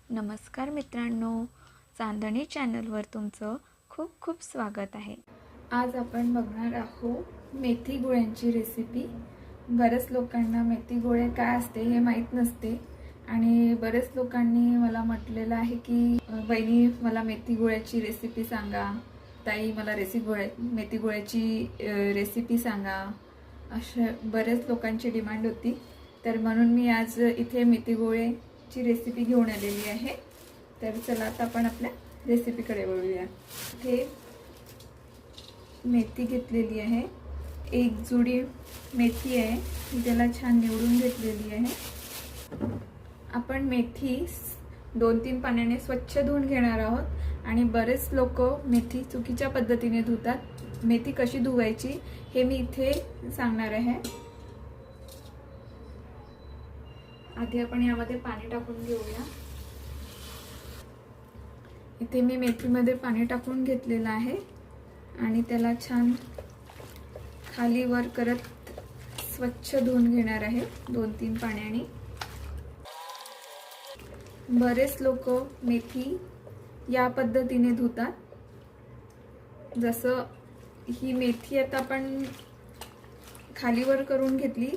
नमस्कार मित्रांनो, चांदणी चॅनलवर तुमचं खूप खूप स्वागत आहे। आज आपण बघणार आहोत मेथी गोळ्यांची रेसिपी। बरेच लोकांना मेथी गोळे काय असते हे माहीत नसते आणि बरेच लोकांनी मला म्हटलेलं आहे की बहिणी मला मेथी गोळ्याची रेसिपी सांगा, ताई मला मेथी गोळ्याची रेसिपी सांगा, अशा बरेच लोकांची डिमांड होती। तर म्हणून मी आज इथे मेथी गोळ्याची रेसिपी घेऊन आलेली आहे। तर चला आता आपण आपल्या रेसिपीकडे वळूया। इथे मेथी घेतलेली आहे, एक जुडी मेथी आहे, ती त्याला छान निवडून घेतलेली आहे। आपण मेथी 2-3 पाण्याने स्वच्छ धुवून घेणार आहोत आणि बरेच लोक मेथी चुकीच्या पद्धतीने धुतात। मेथी कशी धुवायची हे मी इथे सांगणार आहे। आधी आपण यामध्ये पाणी टाकून घेऊया। इथे मी मेथीमध्ये पाणी टाकून घेतलेलं आहे आणि त्याला छान खाली वर करत स्वच्छ धुवून घेणार आहे 2-3 पाण्याने। बरेच लोक मेथी या पद्धतीने धुतात। जसं ही मेथी आता आपण खाली वर करून घेतली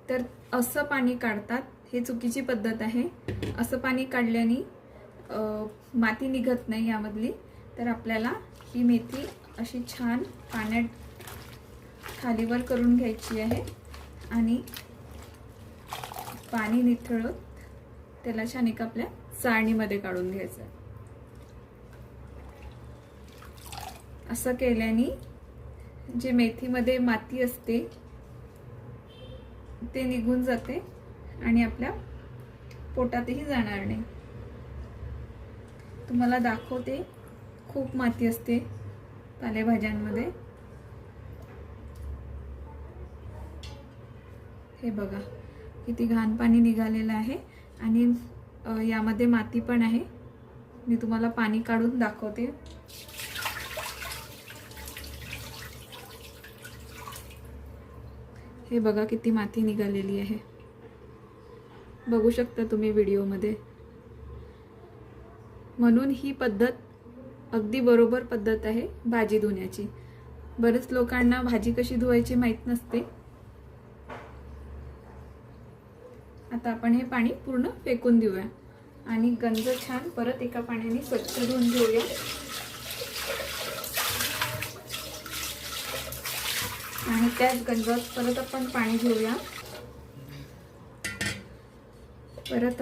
तर असं पाणी काढतात, हे चुकीची पद्धत आहे। असं पाणी काढल्याने माती निघत नाही यामधली। तर आपल्याला ही मेथी अशी छान पाण्यात खालीवर करून घ्यायची आहे आणि पाणी निथळत त्याला छान एका आपल्या चाळणीमध्ये काढून घ्यायचं। असं केल्याने जे मेथीमध्ये माती असते ते निघून जाते आणि आपल्या पोटातही जाणार नाही। तुम्हाला दाखवते, खूप माती असते पालेभाज्यांमध्ये। हे बघा किती घाण पाणी निघालेलं आहे आणि यामध्ये माती पण आहे। मी तुम्हाला पाणी काढून दाखवते। हे बघा किती माती निघालेली आहे, बघू शकता तुम्ही व्हिडिओमध्ये। म्हणून ही पद्धत अगदी बरोबर पद्धत आहे भाजी धुण्याची। बरेच लोकांना भाजी कशी धुवायची माहित नसते। आता आपण हे पाणी पूर्ण फेकून देऊया आणि गंज छान परत एका पाण्याने स्वच्छ धुवून घेऊया। आणि त्याच गंजात परत आपण पाणी घेऊया। परत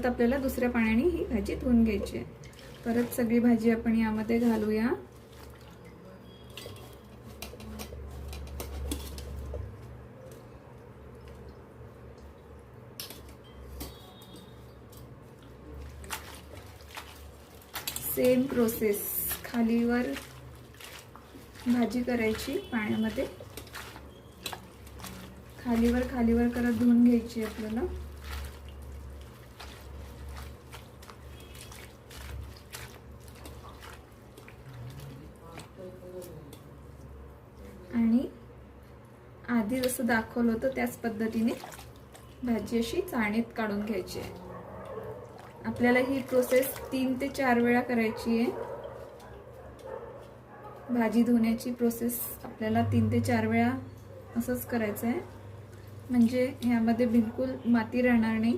आपल्याला दुसऱ्या पाण्याने ही भाजी धुवून घ्यायची आहे। परत सगळी भाजी आपण यामध्ये घालूया सेम प्रोसेस, खालीवर भाजी करायची, पाण्यामध्ये खालीवर करत धुवून घ्यायची आपल्याला। आणि आधी जसं दाखवलं होतं त्याच पद्धतीने भाजी अशी चाळणीत काढून घ्यायची आहे। आपल्याला ही प्रोसेस 3 ते 4 वेळा करायची आहे। भाजी धुण्याची प्रोसेस आपल्याला 3 ते 4 वेळा असंच करायचं आहे, म्हणजे यामध्ये बिलकुल माती राहणार नाही।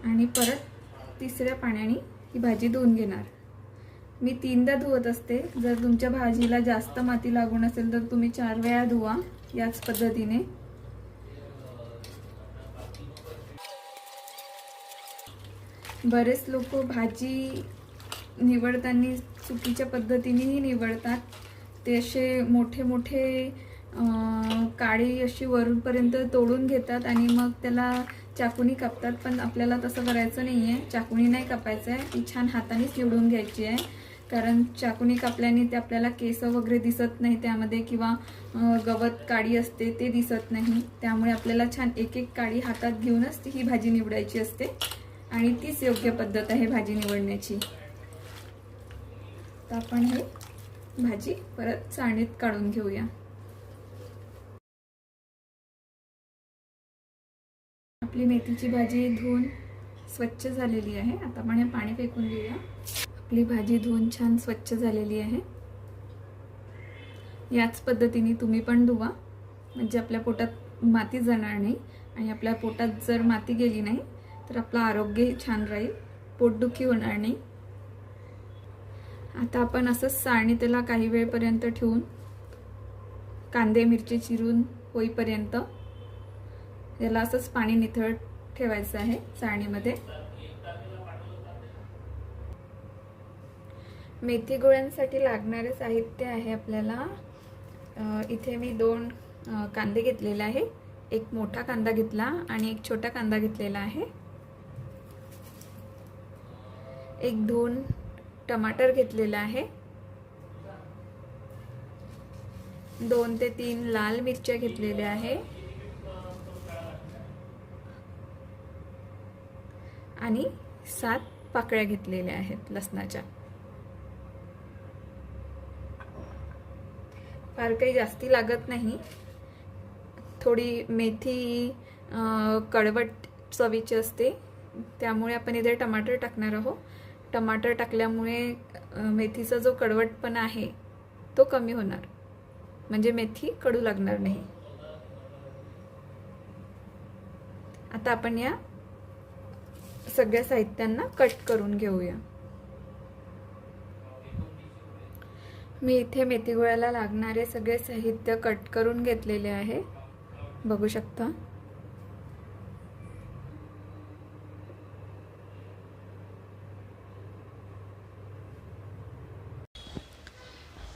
आणि परत तिसऱ्या पाण्याने ही भाजी धुवून घेणार। मी 3दा धुवत असते। जर तुमच्या भाजीला जास्त माती लागून असेल तर तुम्ही 4 वेळा धुवा याच पद्धतीने। बरेच लोक भाजी निवडताना चुकीच्या पद्धतीनेही निवडतात। ते असे मोठे मोठे काळी अशी वरूनपर्यंत तोडून घेतात आणि मग त्याला चाकूनी कापतात। पण आपल्याला तसं करायचं नाही आहे, चाकूनी नाही कापायचं आहे, ती छान हातानेच निवडून घ्यायची आहे। कारण चाकूनी कापल्याने ते आपल्याला केस वगैरे दिसत नाही त्यामध्ये, किंवा गवत काळी असते ते दिसत नाही। त्यामुळे आपल्याला छान एक एक काळी हातात घेऊनच ही भाजी निवडायची असते आणि तीच योग्य पद्धत आहे भाजी निवडण्याची। तर आपण हे भाजी परत चाळणीत काढून घेऊया। आपली मेथीची भाजी धुवून स्वच्छ झालेली आहे। आता आपण हे पाणी फेकून देऊया। आपली भाजी धुवून छान स्वच्छ झालेली आहे। याच पद्धतीने तुम्ही पण धुवा, म्हणजे आपल्या पोटात माती जाणार नाही आणि आपल्या पोटात जर माती गेली नाही तर आपलं आरोग्य छान राहील, पोटदुखी होणार नाही। आता आपण असंच चाळणी त्याला काही वेळपर्यंत ठेवून कांदे मिरची चिरून होईपर्यंत याला असंच पाणी निथळ ठेवायचं आहे चाळणीमध्ये। मेथी गोळ्यांसाठी लागणारे साहित्य आहे आपल्याला, इथे मी 2 कांदे घेतलेले आहे। एक मोठा कांदा घेतला आणि एक छोटा कांदा घेतलेला आहे। एक 2 टमाटर घेतलेला आहे। 2 ते 3 लाल मिरच्या घेतलेल्या आहे आणि 7 पाकळ्या घेतलेल्या आहेत लसणाच्या। फार काही जास्ती लागत नाही। थोडी मेथी कडवट चवीची असते, त्यामुळे आपण इथे टमाटर टाकणार आहोत। टमाटर टाकल्यामुळे मेथीचा जो कडवटपणा आहे तो कमी होणार, म्हणजे मेथी कडू लागणार नाही। आता आपण या सगळ्या साहित्यांना कट करून घेऊया। मी इथे मेथी गोळ्याला लागणारे सगळे साहित्य कट करून घेतलेले आहे, बघू शकता।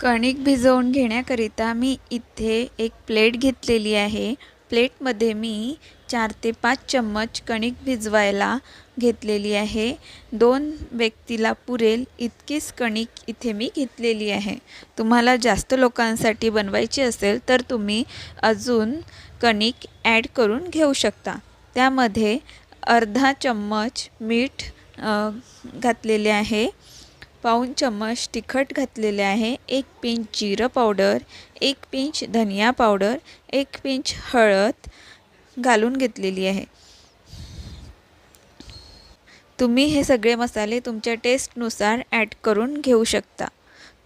कणिक भिजवून घेण्याकरिता मी इथे एक प्लेट घेतलेली आहे। प्लेटमध्ये मी 4 ते 5 चम्मच कणिक भिजवायला घेतलेली आहे। 2 व्यक्तीला पुरेल इतकीच कणिक इथे मी घेतलेली आहे। तुम्हाला जास्त लोकांसाठी बनवायची असेल तर तुम्ही अजून कणिक ॲड करून घेऊ शकता। त्यामध्ये अर्धा चम्मच मीठ घातलेले आहे, पाऊण चम्मच तिखट घातलेले आहे, 1 पिंच जिरं पावडर, 1 पिंच धनिया पावडर, 1 पिंच हळद घालून घेतलेली आहे। तुम्ही हे सगळे मसाले तुमच्या टेस्टनुसार ॲड करून घेऊ शकता।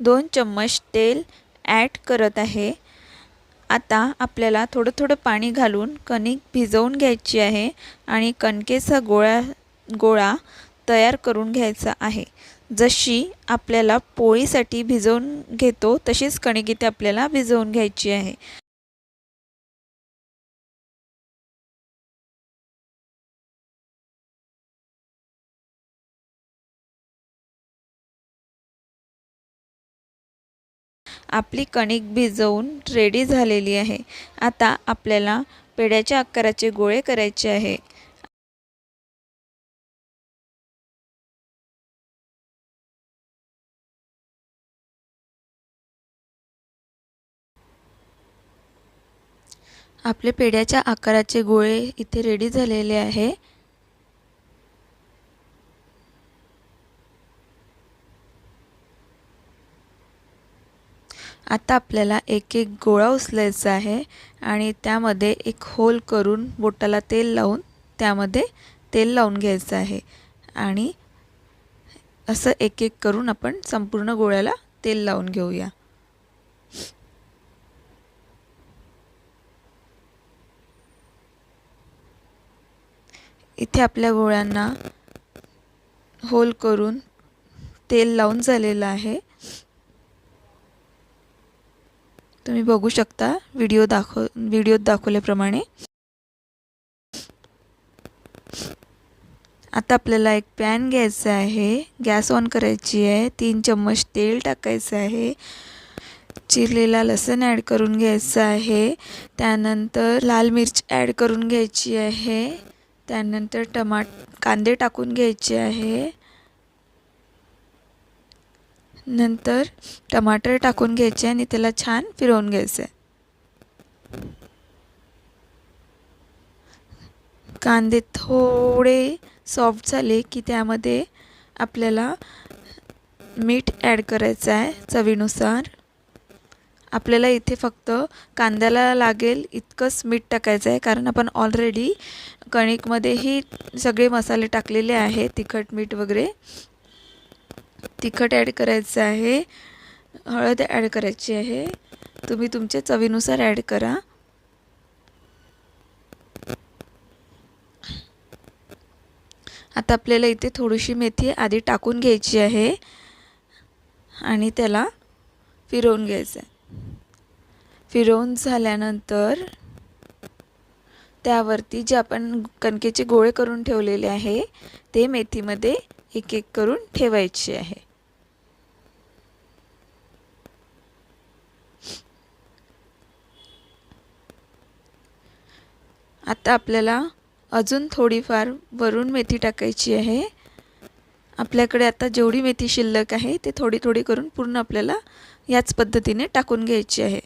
2 चम्मच तेल ॲड करत आहे। आता आपल्याला थोडं थोडं पाणी घालून कणिक भिजवून घ्यायची आहे आणि कणकेचा गोळा तयार करून घ्यायचा आहे। जशी आपल्याला पोळीसाठी भिजवून घेतो तशीच कणिक इथे आपल्याला भिजवून घ्यायची आहे। आपली कणिक भिजवून रेडी झालेली आहे। आता आपल्याला पेढ्याच्या आकाराचे गोळे करायचे आहे। आपले पेढ्याच्या आकाराचे गोळे इथे रेडी झालेले आहे। आता आपल्याला एक एक गोळा उचलायचा आहे आणि त्यामध्ये एक होल करून बोटाला तेल लावून त्यामध्ये तेल लावून घ्यायचं आहे आणि असं एक एक करून आपण संपूर्ण गोळ्याला तेल लावून घेऊया। इथे आपल्या गोळ्यांना होल करून तेल लावून झालेलं आहे। तुम्ही बघू शकता व्हिडिओत दाखवल्याप्रमाणे। आता आपल्याला एक पॅन घ्यायचा आहे, गॅस ऑन करायची आहे, 3 चम्मच तेल टाकायचं आहे, चिरलेला लसूण ॲड करून घ्यायचा आहे, त्यानंतर लाल मिर्च ॲड करून घ्यायची आहे, त्यानंतर कांदे टाकून घ्यायचे आहे, नंतर टमाटर टाकून घ्यायचे आणि त्याला छान फिरवून घ्यायचे। कांदे थोडे सॉफ्ट झाले की त्यामध्ये आपल्याला मीठ ॲड करायचं आहे चवीनुसार. आपल्याला इथे फक्त कांद्याला लागेल इतकंच मीठ टाकायचं आहे, कारण आपण ऑलरेडी कणिकमध्येही सगळे मसाले टाकलेले आहे, तिखट मीठ वगैरे. तिखट ॲड करायचं आहे, हळद ॲड करायची आहे. तुम्ही तुमच्या चवीनुसार ॲड करा. आता आपल्याला इथे थोडीशी मेथी आधी टाकून घ्यायची आहे आणि त्याला फिरवून घ्यायचं आहे. फिरवून झाल्यानंतर त्यावरती जे आपण कणकेचे गोळे करून ठेवलेले आहे ते मेथीमध्ये एक एक करून ठेवायचे आहे. आता आपल्याला अजून थोडीफार वरून मेथी टाकायची आहे. आपल्याकडे आता जेवढी मेथी शिल्लक आहे ते थोडी थोडी करून पूर्ण आपल्याला याच पद्धतीने टाकून घ्यायची आहे.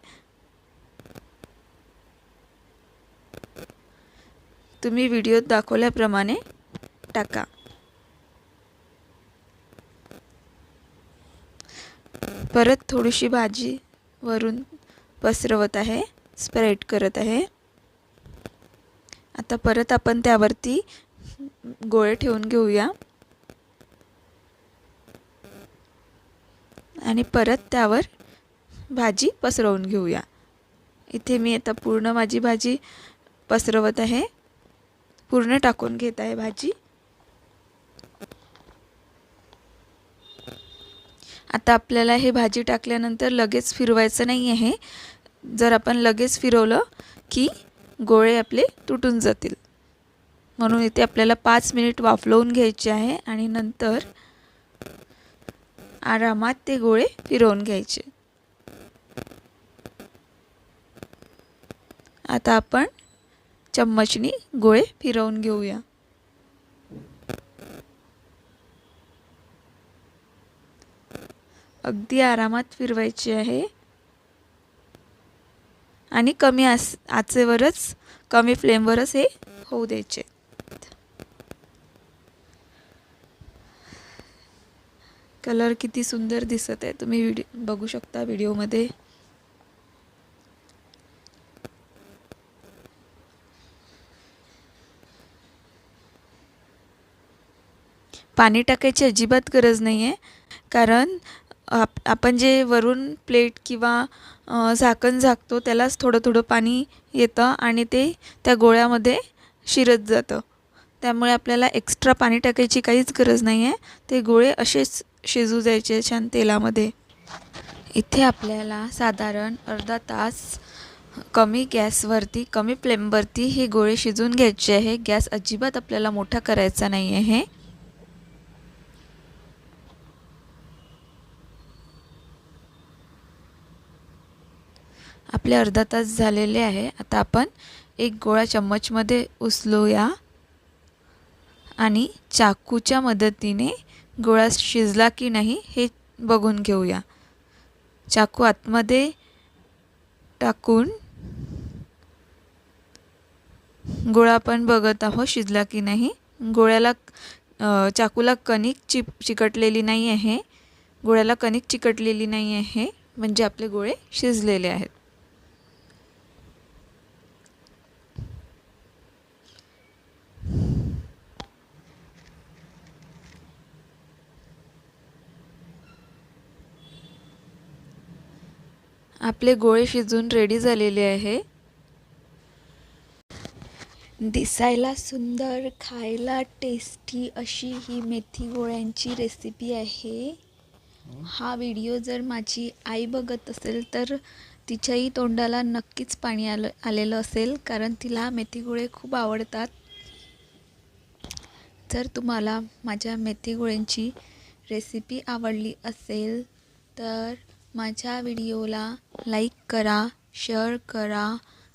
तुम्ही व्हिडिओत दाखवल्याप्रमाणे टाका. परत थोडीशी भाजी वरून पसरवत आहे, स्प्रेड करत आहे. आता परत आपण त्यावरती गोळे ठेवून घेऊया आणि परत त्यावर भाजी पसरवून घेऊया. इथे मी आता पूर्ण माझी भाजी पसरवत आहे, पूर्ण टाकून घेत आहे भाजी. आता आपल्याला हे भाजी टाकल्यानंतर लगेच फिरवायचं नाही आहे. जर आपण लगेच फिरवलं की गोळे आपले तुटून जातील, म्हणून इथे आपल्याला 5 मिनिट वाफलवून घ्यायचे आहे आणि नंतर आरामात ते गोळे फिरवून घ्यायचे. आता आपण चम्मचनी गोळे फिरवून घेऊया. अगदी आरामात फिरवायचे आहे आणि कमी आचेवरच, कमी फ्लेमवरच हे होऊ द्यायचे. कलर किती सुंदर दिसत आहे, तुम्ही बघू शकता व्हिडिओमध्ये. पाणी टाकायची अजिबात गरज नाही आहे, कारण आपण जे वरून प्लेट किंवा झाकण झाकतो त्यालाच थोडं थोडं पाणी येतं आणि ते त्या गोळ्यामध्ये शिरत जातं. त्यामुळे आपल्याला एक्स्ट्रा पाणी टाकायची काहीच गरज नाही आहे. ते गोळे असेच शिजू द्यायचे छान तेलामध्ये. इथे आपल्याला साधारण अर्धा तास कमी गॅसवरती, कमी फ्लेमवरती हे गोळे शिजवून घ्यायचे आहे. गॅस अजिबात आपल्याला मोठा करायचा नाही आहे. आपले अर्धा तास झालेले आहे. आता आपण एक गोळा चम्मचमध्ये उचलूया आणि चाकूच्या मदतीने गोळा शिजला की नाही हे बघून घेऊया. चाकू आतमध्ये टाकून गोळा आपण बघत आहोत शिजला की नाही. गोळ्याला चाकूला कणिक चिकटलेली नाही आहे, गोळ्याला कणिक चिकटलेली नाही आहे, म्हणजे आपले गोळे शिजलेले आहेत. आपले गोळे शिजून रेडी झालेले आहे. दिसायला सुंदर, खायला टेस्टी अशी ही मेथी गोळ्यांची रेसिपी आहे. हा व्हिडिओ जर माझी आई बघत असेल तर तिच्याही तोंडाला नक्कीच पाणी आलेलं असेल, कारण तिला मेथी गोळे खूप आवडतात. जर तुम्हाला माझ्या मेथी गोळ्यांची रेसिपी आवडली असेल तर माझ्या व्हिडिओला लाईक करा, शेअर करा,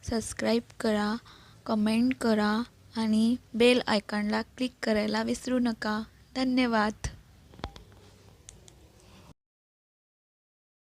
सबस्क्राईब करा, कमेंट करा आणि बेल आयकॉनला क्लिक करायला विसरू नका. धन्यवाद.